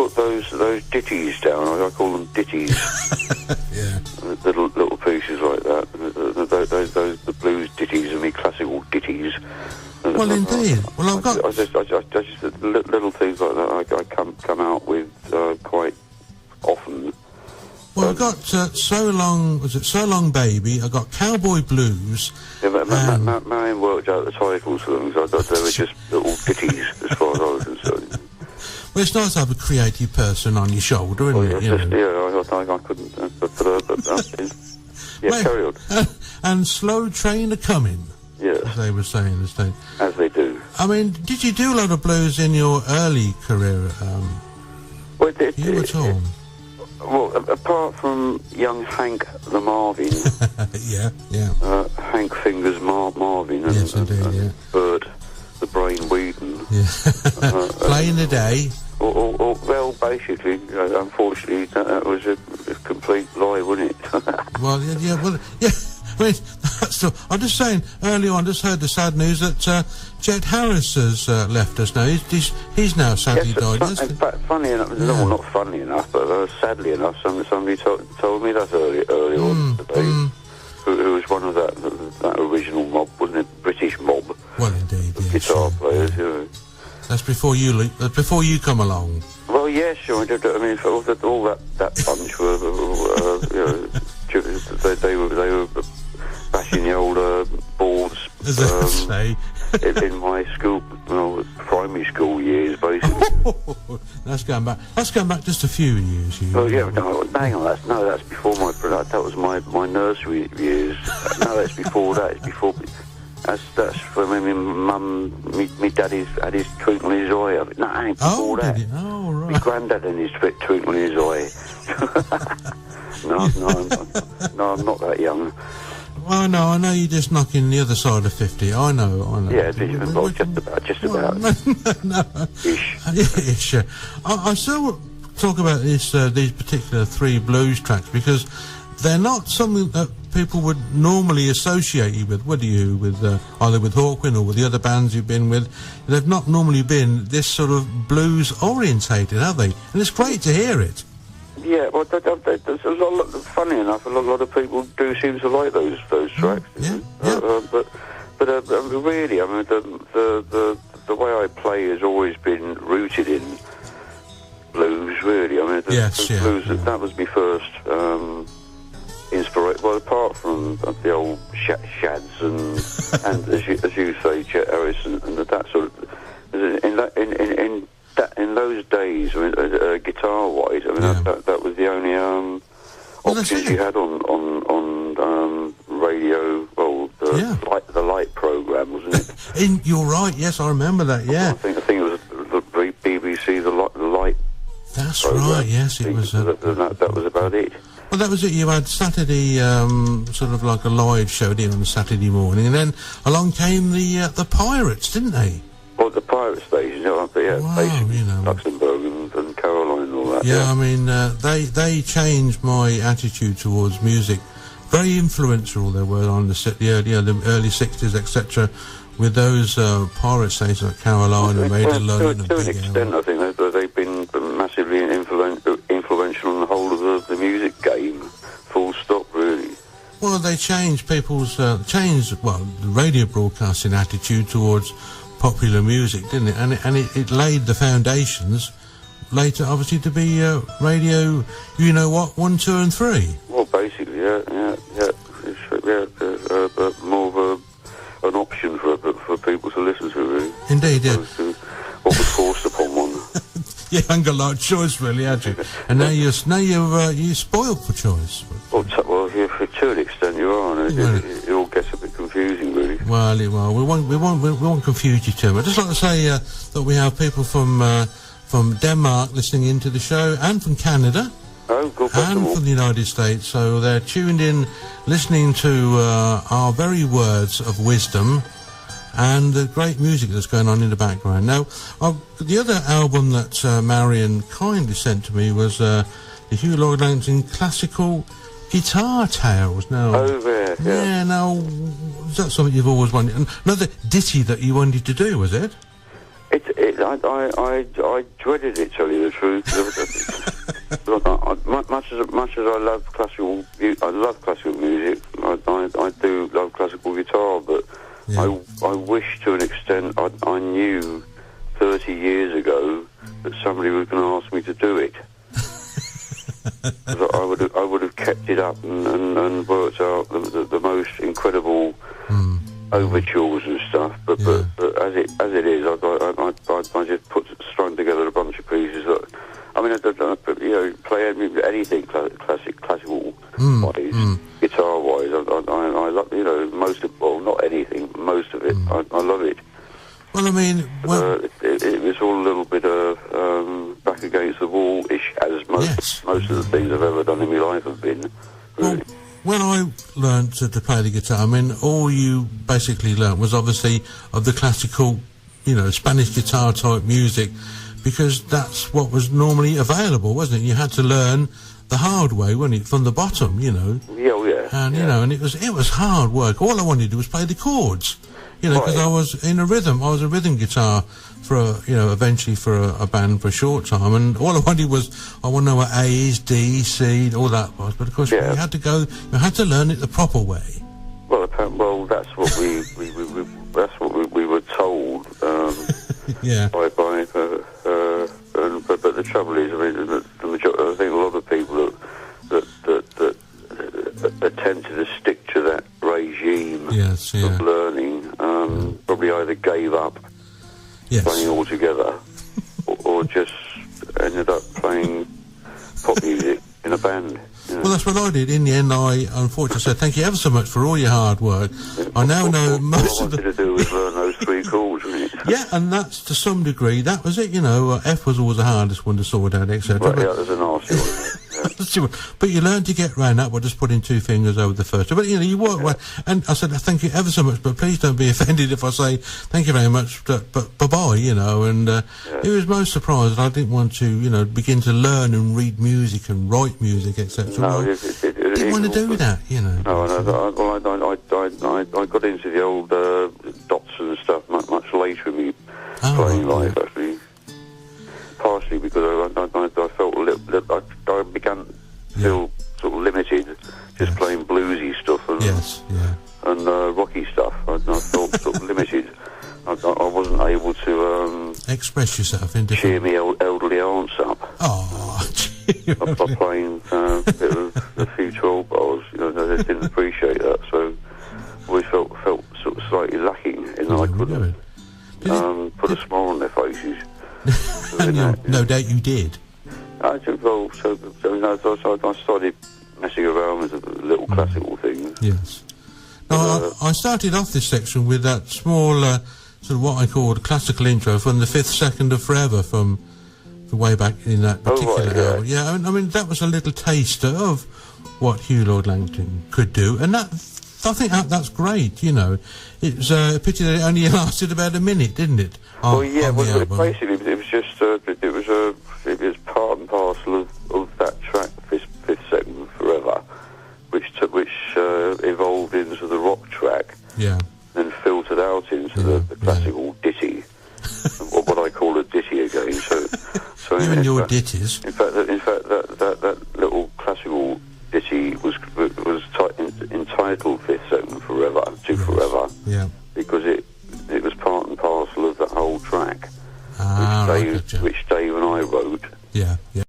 put those ditties down. I call them ditties. Yeah. Little pieces like that. The blues ditties and me classical ditties. Well, indeed. Well, I've got... I just little things like that I come out with quite often. Well, I've got So Long Baby, I've got Cowboy Blues... Yeah, but Marion worked out the titles for them, so they were just little ditties as far as I was concerned. Well, it's nice to have a creative person on your shoulder, isn't it? I couldn't... yeah, carry on. And Slow Train A-Comin'. Yes. As they were saying. As they do. I mean, did you do a lot of blues in your early career? You at all? Well, apart from young Hank the Marvin. Yeah. Hank Fingers Marvin. And, yes, indeed, yeah. Bird the Brain Whedon. Yeah. Playing the day. Well, basically, unfortunately, that was a complete lie, wasn't it? Well, yeah. I mean, I'm just saying, earlier on, just heard the sad news that Chet Harris has left us now. He's now sadly died. In fact, funny enough, no, not funny enough, but sadly enough, somebody told me that early on today. Who was one of that original mob, wasn't it? British mob. Well, indeed, yes. Guitar players, you know. That's before you come along. Well, yeah, sure. I mean, all that bunch were, they were bashing the old boards. As I say. in my school, primary school years, basically. That's going back just a few years. Oh yeah, no, hang on, that's before my product. That was my nursery years. No, that's before that. It's before. That's for my mum. Me daddy's had his twinkle in his eye. No, it ain't before that. Did he? Oh, right. My granddad and his twinkle in his eye. No, I'm not that young. Oh no, I know you're just knocking the other side of 50. I know. Yeah, just about. No. Ish. I still talk about these particular three blues tracks because they're not something that people would normally associate you with, would you? With either with Hawkwind or with the other bands you've been with. They've not normally been this sort of blues orientated, have they? And it's great to hear it. Yeah, well, there's a lot. Funny enough, a lot of people do seem to like those tracks. Yeah. But really, I mean, the way I play has always been rooted in blues. Really, I mean, blues. Yeah. That was my first inspiration. Well, apart from the old Shads and as you say, Chet Harris and that sort of in those days, I mean, guitar-wise, I mean, that was the only options you had on radio. Well, the light program, wasn't it? You're right. Yes, I remember that. Yeah, I think it was the BBC, the light. That's program. Right. Yes, it was. That was about it. Well, that was it. You had Saturday, sort of like a live show on a Saturday morning, and then along came the Pirates, didn't they? Well, the pirate station, Luxembourg and Caroline and all that. Yeah, I mean, they changed my attitude towards music. Very influential they were on the early 60s, etc. With those pirate stations like Caroline and Radio London. To an extent, I think they've been massively influential on the whole of the music game. Full stop, really. Well, they changed people's the radio broadcasting attitude towards popular music, didn't it? And it laid the foundations later, obviously, to be radio. You know what? 1, 2, and 3. Well, basically, yeah. It's more of an option for people to listen to, really. Indeed, yeah. What was forced upon one. You haven't got a lot of choice, really, had you? And now you're spoiled for choice. Well, to an extent, you are, and it all gets a bit confusing, really. Well, we won't confuse you too much. I'd just like to say that we have people from Denmark listening into the show, and from Canada, and from the United States. So they're tuned in, listening to our very words of wisdom and the great music that's going on in the background. Now, the other album that Marion kindly sent to me was the Hugh Lloyd Langston Classical Guitar Tales. Now, yeah. Now, is that something you've always wanted? Another ditty that you wanted to do, was it? It I dreaded it, tell you the truth. much as I love classical music. I do love classical guitar, but I wish to an extent I knew 30 years ago that somebody was going to ask me to do it. I would have kept it up and worked out the most incredible overtures and stuff. But as it is, I just strung together a bunch of pieces that. I mean, I don't play anything classical wise, guitar wise. I love most of not anything, but most of it. I love it. Well, I mean, it was all a little bit back against the wall-ish, as most of the things I've ever done in my life have been. Really. Well, when I learned to play the guitar, I mean, all you basically learnt was obviously of the classical, Spanish guitar type music, because that's what was normally available, wasn't it? You had to learn the hard way, wasn't it, from the bottom, Yeah, And and it was hard work. All I wanted to do was play the chords. Because I was in a rhythm. I was a rhythm guitar for eventually for a band for a short time, and all I wanted was I want to know what A is, D, C, all that was. But of course, you had to learn it the proper way. Well, that's what we were told. But the trouble is, I mean, the majority, I think a lot of people that attempted to stick to that regime of learning probably either gave up playing altogether or just ended up playing pop music in a band. Well, that's what I did. In the end, I unfortunately said, thank you ever so much for all your hard work. I now know most of the... All I wanted to do was learn those three chords, wasn't it? Yeah, and that's to some degree, that was it, F was always the hardest one to sort out, etc. Right, that was a nasty one. But you learn to get round that by just putting two fingers over the first. But you work well. And I said, thank you ever so much, but please don't be offended if I say thank you very much, but bye-bye, And it was most surprised that I didn't want to, begin to learn and read music and write music, etc. No, didn't want to do that, No, I got into the old dots and stuff much later in my playing life, actually. Partially because I felt a little, I began to feel sort of limited, just playing bluesy stuff and rocky stuff. I felt sort of limited. I wasn't able to express yourself in different... cheer me elderly aunts up. By playing a few 12 bars. They didn't appreciate that, so I always felt sort of slightly lacking in that I couldn't put a smile on their faces. No doubt you did. I started messing around with little classical things. Yes. Now, I started off this section with that small, sort of what I called classical intro from the 5th second of Forever from the way back in that particular album. Yeah, I mean, that was a little taster of what Hugh Lord Langton could do, and that... I think that's great, It's a pity that it only lasted about a minute, didn't it? Basically, it was just it was part and parcel of that track, Fifth Second Forever, which evolved into the rock track, and filtered out into the classical ditty, what I call a ditty again. So you and your ditties. In fact, that little classical ditty was entitled Fifth Second Forever, Forever. Yeah.